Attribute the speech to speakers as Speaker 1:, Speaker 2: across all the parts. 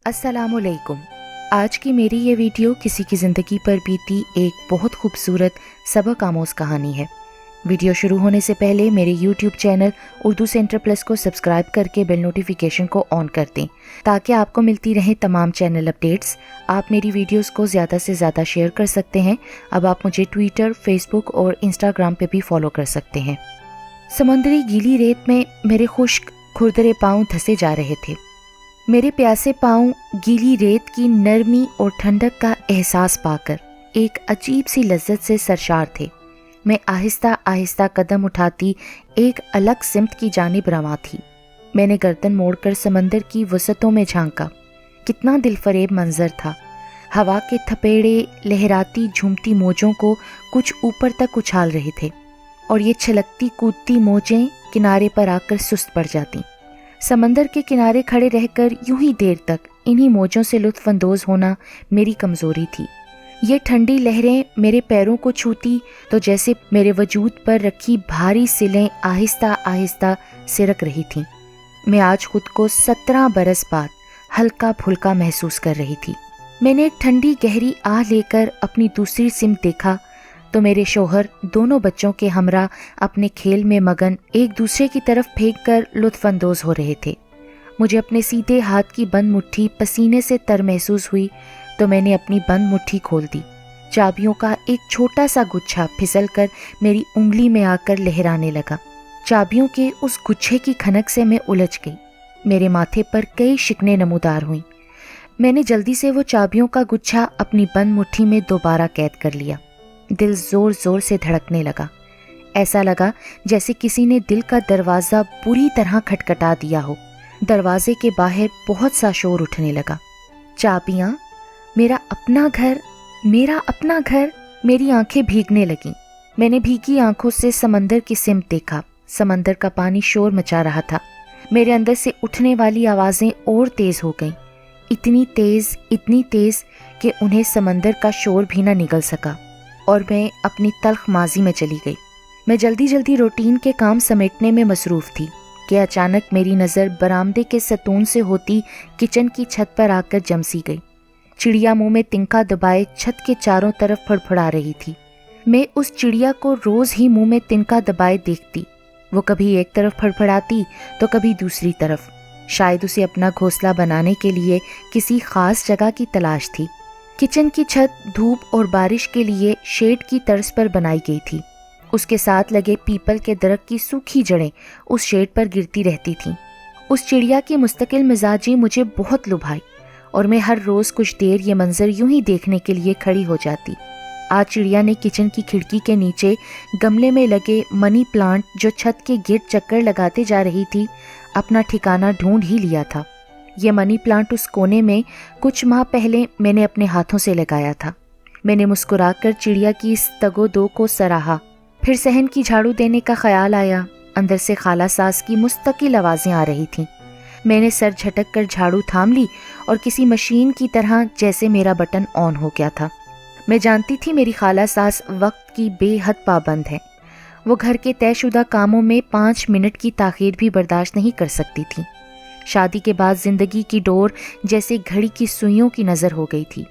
Speaker 1: अस्सलाम वालेकुम। आज की मेरी ये वीडियो किसी की ज़िंदगी पर बीती एक बहुत खूबसूरत सबक आमोज़ कहानी है। वीडियो शुरू होने से पहले मेरे YouTube channel Urdu centre plus को सब्सक्राइब करके बेल नोटिफिकेशन को ऑन कर दें ताकि आपको मिलती रहें तमाम चैनल अपडेट्स। आप मेरी वीडियोस को ज़्यादा से ज़्यादा शेयर कर सकते हैं। अब आप मुझे ट्विटर, फेसबुक और इंस्टाग्राम पे भी फॉलो कर सकते हैं। समुद्री गीली रेत में मेरे खुश्क खुरदरे पाँव धंसे जा रहे थे। मेरे प्यासे पाँव गीली रेत की नरमी और ठंडक का एहसास पाकर एक अजीब सी लज्जत से सरशार थे। मैं आहिस्ता आहिस्ता कदम उठाती एक अलग सिमत की जानिब रवां थी। मैंने गर्दन मोड़कर समंदर की वसतों में झांका। कितना दिलफरेब मंजर था। हवा के थपेड़े लहराती झूमती मौजों को कुछ ऊपर तक उछाल रहे थे और ये छलकती कूदती मौजें किनारे पर आकर सुस्त पड़ जाती। समंदर के किनारे खड़े रहकर यूं ही देर तक इन्हीं मौजों से लुत्फ अंदोज होना मेरी कमज़ोरी थी। ये ठंडी लहरें मेरे पैरों को छूती तो जैसे मेरे वजूद पर रखी भारी सिलें आहिस्ता आहिस्ता सिरक रही थीं। मैं आज खुद को 17 बरस बाद हल्का फुल्का महसूस कर रही थी। मैंने एक ठंडी गहरी आह लेकर अपनी दूसरी सिमत देखा तो मेरे शौहर दोनों बच्चों के हमरा अपने खेल में मगन एक दूसरे की तरफ फेंक कर लुत्फ अंदोज हो रहे थे। मुझे अपने सीधे हाथ की बंद मुट्ठी पसीने से तर महसूस हुई तो मैंने अपनी बंद मुट्ठी खोल दी। चाबियों का एक छोटा सा गुच्छा फिसल कर मेरी उंगली में आकर लहराने लगा। चाबियों के उस गुच्छे की खनक से मैं उलझ गई। मेरे माथे पर कई शिकने नमूदार हुई। मैंने जल्दी से वो चाबियों का गुच्छा अपनी बंद मुट्ठी में दोबारा कैद कर लिया। दिल जोर जोर से धड़कने लगा। ऐसा लगा जैसे किसी ने दिल का दरवाज़ा बुरी तरह खटखटा दिया हो। दरवाजे के बाहर बहुत सा शोर उठने लगा। चाबियाँ, मेरा अपना घर, मेरा अपना घर। मेरी आंखें भीगने लगीं। मैंने भीगी आंखों से समंदर की सिमत देखा। समंदर का पानी शोर मचा रहा था। मेरे अंदर से उठने वाली आवाज़ें और तेज़ हो गईं। इतनी तेज़ कि उन्हें समंदर का शोर भी न निगल सका और मैं अपनी तल्ख माजी में चली गई। मैं जल्दी जल्दी रूटीन के काम समेटने में मसरूफ़ थी कि अचानक मेरी नज़र बरामदे के सतून से होती किचन की छत पर आकर जमसी गई। चिड़िया मुंह में तिनका दबाए छत के चारों तरफ फड़फड़ा रही थी। मैं उस चिड़िया को रोज़ ही मुंह में तिनका दबाए देखती। वो कभी एक तरफ फड़फड़ाती तो कभी दूसरी तरफ। शायद उसे अपना घोंसला बनाने के लिए किसी ख़ास जगह की तलाश थी। किचन की छत धूप और बारिश के लिए शेड की तर्ज पर बनाई गई थी। उसके साथ लगे पीपल के दरख्त की सूखी जड़ें उस शेड पर गिरती रहती थीं। उस चिड़िया की मुस्तकिल मिजाजी मुझे बहुत लुभाई और मैं हर रोज़ कुछ देर ये मंजर यूं ही देखने के लिए खड़ी हो जाती। आज चिड़िया ने किचन की खिड़की के नीचे गमले में लगे मनी प्लांट जो छत के गिर्द चक्कर लगाते जा रही थी अपना ठिकाना ढूंढ ही लिया था। ये मनी प्लांट उस कोने में कुछ माह पहले मैंने अपने हाथों से लगाया था। मैंने मुस्कुराकर चिड़िया की इस तगोदो को सराहा। फिर सहन की झाड़ू देने का ख्याल आया। अंदर से खाला सास की मुस्तकिल आवाज़ें आ रही थीं। मैंने सर झटक कर झाड़ू थाम ली और किसी मशीन की तरह जैसे मेरा बटन ऑन हो गया था। मैं जानती थी मेरी खाला सास वक्त की बेहद पाबंद है। वो घर के तयशुदा कामों में 5 मिनट की ताख़ीर भी बर्दाश्त नहीं कर सकती थी। शादी के बाद ज़िंदगी की डोर जैसे घड़ी की सुइयों की नज़र हो गई थी।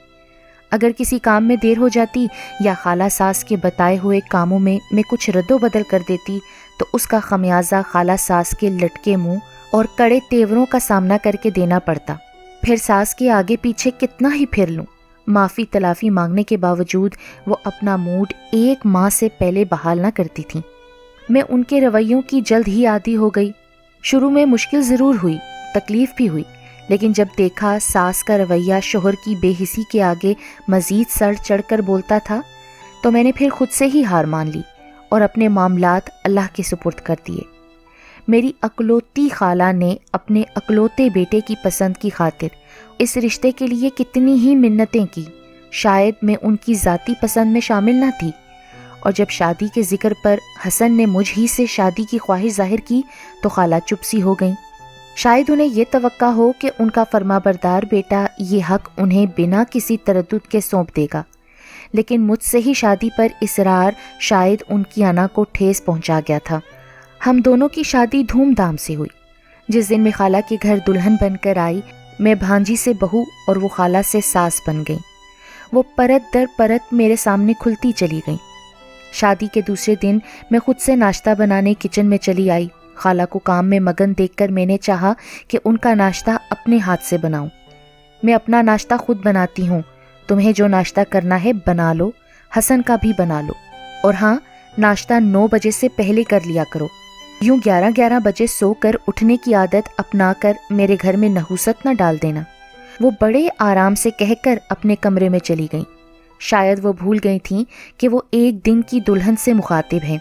Speaker 1: अगर किसी काम में देर हो जाती या खाला सास के बताए हुए कामों में मैं कुछ रद्दो बदल कर देती तो उसका खमियाजा खाला सास के लटके मुंह और कड़े तेवरों का सामना करके देना पड़ता। फिर सास के आगे पीछे कितना ही फिर लूँ। माफ़ी तलाफ़ी मांगने के बावजूद वो अपना मूड 1 माह से पहले बहाल न करती थी। मैं उनके रवैयों की जल्द ही आदी हो गई। शुरू में मुश्किल ज़रूर हुई, तकलीफ़ भी हुई, लेकिन जब देखा सास का रवैया शोहर की बेहिसी के आगे मज़ीद सर चढ़कर बोलता था तो मैंने फिर खुद से ही हार मान ली और अपने मामलात अल्लाह के सुपुर्द कर दिए। मेरी अकलौती खाला ने अपने अकलौते बेटे की पसंद की खातिर इस रिश्ते के लिए कितनी ही मिन्नतें की। शायद मैं उनकी ज़ाती पसंद में शामिल न थी और जब शादी के ज़िक्र पर हसन ने मुझ ही से शादी की ख्वाहिश जाहिर की तो खाला चुप सी हो गई। शायद उन्हें ये तवक्का हो कि उनका फरमाबरदार बेटा ये हक उन्हें बिना किसी तरद्दुद के सौंप देगा, लेकिन मुझसे ही शादी पर इसरार शायद उनकी अना को ठेस पहुंचा गया था। हम दोनों की शादी धूमधाम से हुई। जिस दिन मैं खाला के घर दुल्हन बनकर आई मैं भांजी से बहू और वो खाला से सास बन गई। वो परत दर परत मेरे सामने खुलती चली गई। शादी के दूसरे दिन मैं खुद से नाश्ता बनाने किचन में चली आई। खाला को काम में मगन देखकर मैंने चाहा कि उनका नाश्ता अपने हाथ से बनाऊं। मैं अपना नाश्ता खुद बनाती हूँ, तुम्हें जो नाश्ता करना है बना लो, हसन का भी बना लो। और हाँ, नाश्ता 9 बजे से पहले कर लिया करो। यूं 11-11 बजे सोकर उठने की आदत अपना कर मेरे घर में नहुसत न डाल देना। वो बड़े आराम से कहकर अपने कमरे में चली गईं। शायद वो भूल गई थीं कि वो एक दिन की दुल्हन से मुखातिब हैं।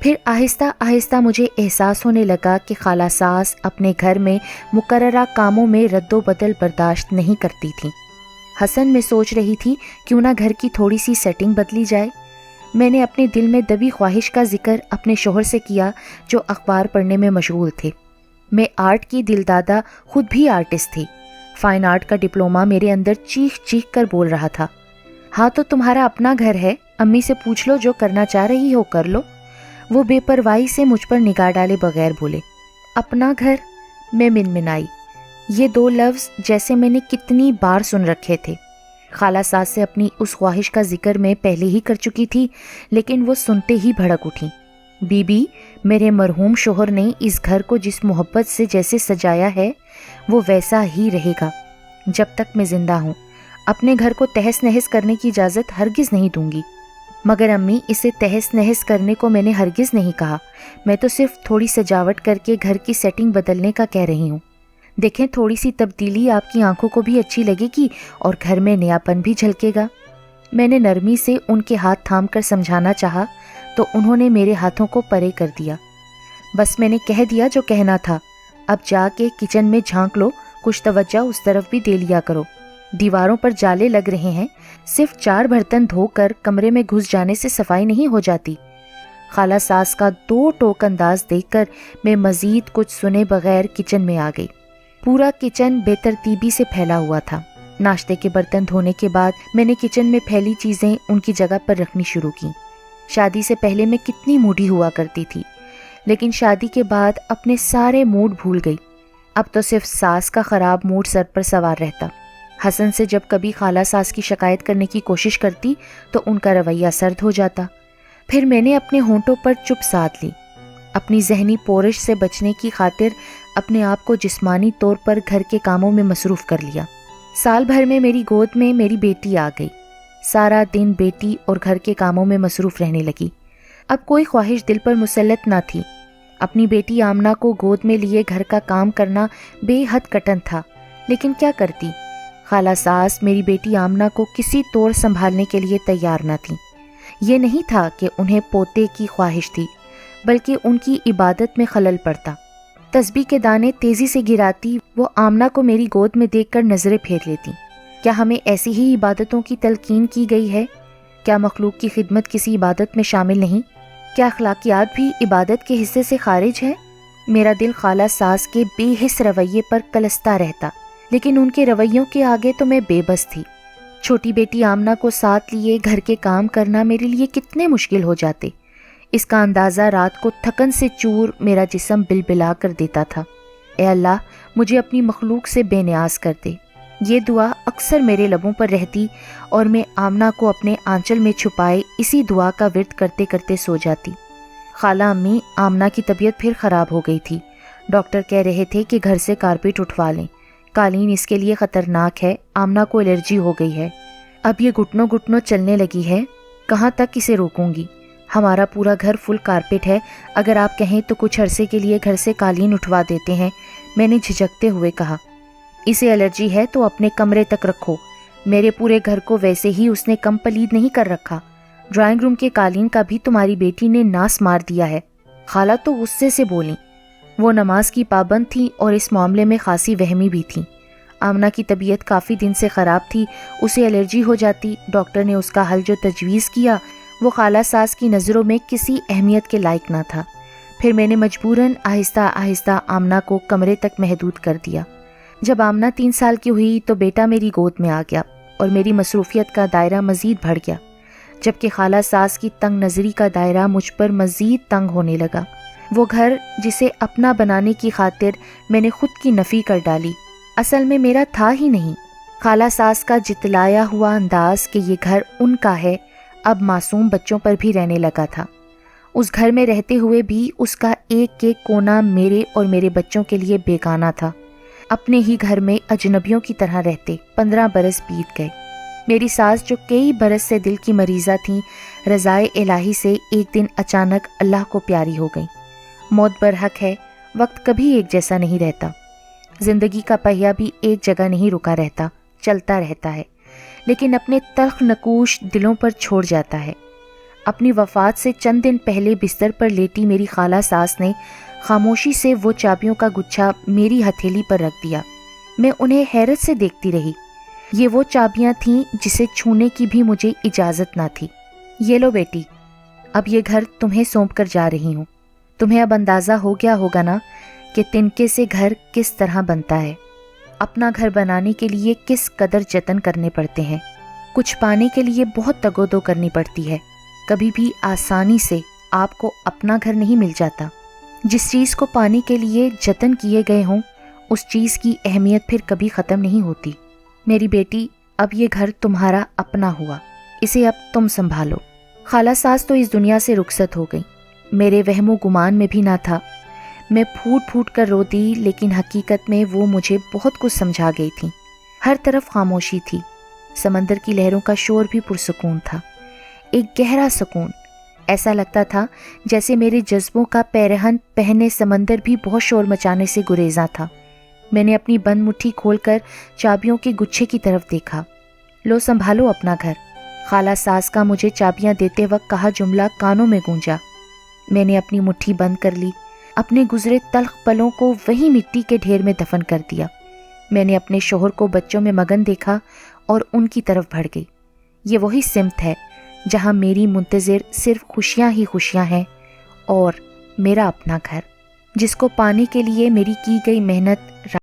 Speaker 1: फिर आहिस्ता आहिस्ता मुझे एहसास होने लगा कि खाला सास अपने घर में मुकर्ररा कामों में रद्दोबदल बर्दाश्त नहीं करती थीं। हसन में सोच रही थी क्यों ना घर की थोड़ी सी सेटिंग बदली जाए। मैंने अपने दिल में दबी ख्वाहिश का जिक्र अपने शोहर से किया जो अखबार पढ़ने में मशगूल थे। मैं आर्ट की दिलदादा खुद भी आर्टिस्ट थी। फाइन आर्ट का डिप्लोमा मेरे अंदर चीख चीख कर बोल रहा था। हाँ तो तुम्हारा अपना घर है, अम्मी से पूछ लो, जो करना चाह रही हो कर लो। वो बेपरवाही से मुझ पर निगाह डाले बगैर बोले। अपना घर? मैं मिनमिनाई। ये 2 लफ्ज़ जैसे मैंने कितनी बार सुन रखे थे। खाला सास से अपनी उस ख्वाहिश का जिक्र मैं पहले ही कर चुकी थी, लेकिन वो सुनते ही भड़क उठी। बीबी, मेरे मरहूम शोहर ने इस घर को जिस मोहब्बत से जैसे सजाया है वो वैसा ही रहेगा जब तक मैं जिंदा हूँ। अपने घर को तहस नहस करने की इजाज़त हरगिज़ नहीं दूंगी। मगर अम्मी, इसे तहस नहस करने को मैंने हरगिज़ नहीं कहा। मैं तो सिर्फ थोड़ी सजावट करके घर की सेटिंग बदलने का कह रही हूँ। देखें, थोड़ी सी तब्दीली आपकी आंखों को भी अच्छी लगेगी और घर में नयापन भी झलकेगा। मैंने नरमी से उनके हाथ थाम कर समझाना चाहा तो उन्होंने मेरे हाथों को परे कर दिया। बस मैंने कह दिया जो कहना था। अब जाके किचन में झांक लो, कुछ तवज्जो उस तरफ भी दे लिया करो। दीवारों पर जाले लग रहे हैं, सिर्फ 4 बर्तन धोकर कमरे में घुस जाने से सफाई नहीं हो जाती। खाला सास का 2 टोक अंदाज देखकर मैं मजीद कुछ सुने बगैर किचन में आ गई। पूरा किचन बेतरतीबी से फैला हुआ था। नाश्ते के बर्तन धोने के बाद मैंने किचन में फैली चीज़ें उनकी जगह पर रखनी शुरू की। शादी से पहले मैं कितनी मूडी हुआ करती थी, लेकिन शादी के बाद अपने सारे मूड भूल गई। अब तो सिर्फ सास का ख़राब मूड सर पर सवार रहता। हसन से जब कभी खाला सास की शिकायत करने की कोशिश करती तो उनका रवैया सर्द हो जाता। फिर मैंने अपने होंठों पर चुप साध ली। अपनी जहनी पोरिश से बचने की खातिर अपने आप को जिस्मानी तौर पर घर के कामों में मसरूफ़ कर लिया। साल भर में मेरी गोद में मेरी बेटी आ गई। सारा दिन बेटी और घर के कामों में मसरूफ़ रहने लगी। अब कोई ख्वाहिश दिल पर मुसल्लत ना थी। अपनी बेटी आमना को गोद में लिए घर का काम करना बेहद कठिन था, लेकिन क्या करती। खाला सास मेरी बेटी आमना को किसी तौर संभालने के लिए तैयार न थी। ये नहीं था कि उन्हें पोते की ख्वाहिश थी, बल्कि उनकी इबादत में खलल पड़ता। तस्बीह के दाने तेज़ी से गिराती वो आमना को मेरी गोद में देखकर नज़रें फेर लेती। क्या हमें ऐसी ही इबादतों की तलकीन की गई है? क्या मखलूक की खिदमत किसी इबादत में शामिल नहीं? क्या अखलाकियात भी इबादत के हिस्से से खारिज है? मेरा दिल खाला सास के बेहिस रवैये पर कलसता रहता, लेकिन उनके रवैयों के आगे तो मैं बेबस थी। छोटी बेटी आमना को साथ लिए घर के काम करना मेरे लिए कितने मुश्किल हो जाते। इसका अंदाज़ा रात को थकन से चूर मेरा जिस्म बिलबिला कर देता था। ए अल्लाह, मुझे अपनी मखलूक से बेनियाज कर दे। ये दुआ अक्सर मेरे लबों पर रहती और मैं आमना को अपने आंचल में छुपाए इसी दुआ का विर्द करते करते सो जाती। खाला अम्मी, आमना की तबीयत फिर ख़राब हो गई थी। डॉक्टर कह रहे थे कि घर से कारपेट उठवा लें, कालीन इसके लिए ख़तरनाक है, आमना को एलर्जी हो गई है। अब ये घुटनों घुटनों चलने लगी है, कहाँ तक इसे रोकूंगी। हमारा पूरा घर फुल कारपेट है, अगर आप कहें तो कुछ अरसे के लिए घर से कालीन उठवा देते हैं, मैंने झिझकते हुए कहा। इसे एलर्जी है तो अपने कमरे तक रखो, मेरे पूरे घर को वैसे ही उसने कम पलीद नहीं कर रखा। ड्राइंग रूम के कालीन का भी तुम्हारी बेटी ने नास मार दिया है। खाला तो गुस्से से बोली। वो नमाज की पाबंद थी और इस मामले में खासी वहमी भी थी। आमना की तबीयत काफ़ी दिन से ख़राब थी, उसे एलर्जी हो जाती। डॉक्टर ने उसका हल जो तजवीज़ किया वो खाला सास की नज़रों में किसी अहमियत के लायक ना था। फिर मैंने मजबूरन आहिस्ता आहिस्ता आमना को कमरे तक महदूद कर दिया। जब आमना 3 साल की हुई तो बेटा मेरी गोद में आ गया और मेरी मसरूफियत का दायरा मज़ीद बढ़ गया, जबकि खाला सास की तंग नज़री का दायरा मुझ पर मज़ीद तंग होने लगा। वो घर जिसे अपना बनाने की खातिर मैंने खुद की नफ़ी कर डाली, اصل میں میرا تھا ہی نہیں۔ خالہ ساس کا جتلایا ہوا انداز کہ یہ گھر ان کا ہے اب معصوم بچوں پر بھی رہنے لگا تھا۔ اس گھر میں رہتے ہوئے بھی اس کا ایک ایک کونا میرے اور میرے بچوں کے لیے بیگانہ تھا۔ اپنے ہی گھر میں اجنبیوں کی طرح رہتے 15 برس بیت گئے۔ میری ساس جو کئی برس سے دل کی مریضہ تھیں، رضائے الہی سے ایک دن اچانک اللہ کو پیاری ہو گئیں۔ موت برحق ہے، وقت کبھی ایک جیسا نہیں رہتا۔ زندگی کا پہیہ بھی ایک جگہ نہیں رکا رہتا، چلتا رہتا ہے، لیکن اپنے تلخ نقوش دلوں پر چھوڑ جاتا ہے۔ اپنی وفات سے چند دن پہلے بستر پر لیٹی میری خالہ ساس نے خاموشی سے وہ چابیوں کا گچھا میری ہتھیلی پر رکھ دیا۔ میں انہیں حیرت سے دیکھتی رہی۔ یہ وہ چابیاں تھیں جسے چھونے کی بھی مجھے اجازت نہ تھی۔ یہ لو بیٹی، اب یہ گھر تمہیں سونپ کر جا رہی ہوں۔ تمہیں اب اندازہ ہو گیا ہوگا نا کہ تنکے سے گھر کس طرح بنتا ہے، اپنا گھر بنانے کے لیے کس قدر جتن کرنے پڑتے ہیں، کچھ پانے کے لیے بہت تگودو کرنی پڑتی ہے۔ کبھی بھی آسانی سے آپ کو اپنا گھر نہیں مل جاتا۔ جس چیز کو پانے کے لیے جتن کیے گئے ہوں، اس چیز کی اہمیت پھر کبھی ختم نہیں ہوتی۔ میری بیٹی، اب یہ گھر تمہارا اپنا ہوا، اسے اب تم سنبھالو۔ خالہ ساس تو اس دنیا سے رخصت ہو گئی، میرے وہم و گمان میں بھی نہ تھا۔ میں پھوٹ پھوٹ کر رو دی، لیکن حقیقت میں وہ مجھے بہت کچھ سمجھا گئی تھیں۔ ہر طرف خاموشی تھی، سمندر کی لہروں کا شور بھی پرسکون تھا، ایک گہرا سکون۔ ایسا لگتا تھا جیسے میرے جذبوں کا پیرہن پہنے سمندر بھی بہت شور مچانے سے گریزاں تھا۔ میں نے اپنی بند مٹھی کھول کر چابیوں کے گچھے کی طرف دیکھا۔ لو سنبھالو اپنا گھر۔ خالہ ساس کا مجھے چابیاں دیتے وقت کہا جملہ کانوں میں گونجا۔ میں نے اپنی مٹھی بند کر لی، اپنے گزرے تلخ پلوں کو وہی مٹی کے ڈھیر میں دفن کر دیا۔ میں نے اپنے شوہر کو بچوں میں مگن دیکھا اور ان کی طرف بڑھ گئی۔ یہ وہی سمت ہے جہاں میری منتظر صرف خوشیاں ہی خوشیاں ہیں، اور میرا اپنا گھر، جس کو پانے کے لیے میری کی گئی محنت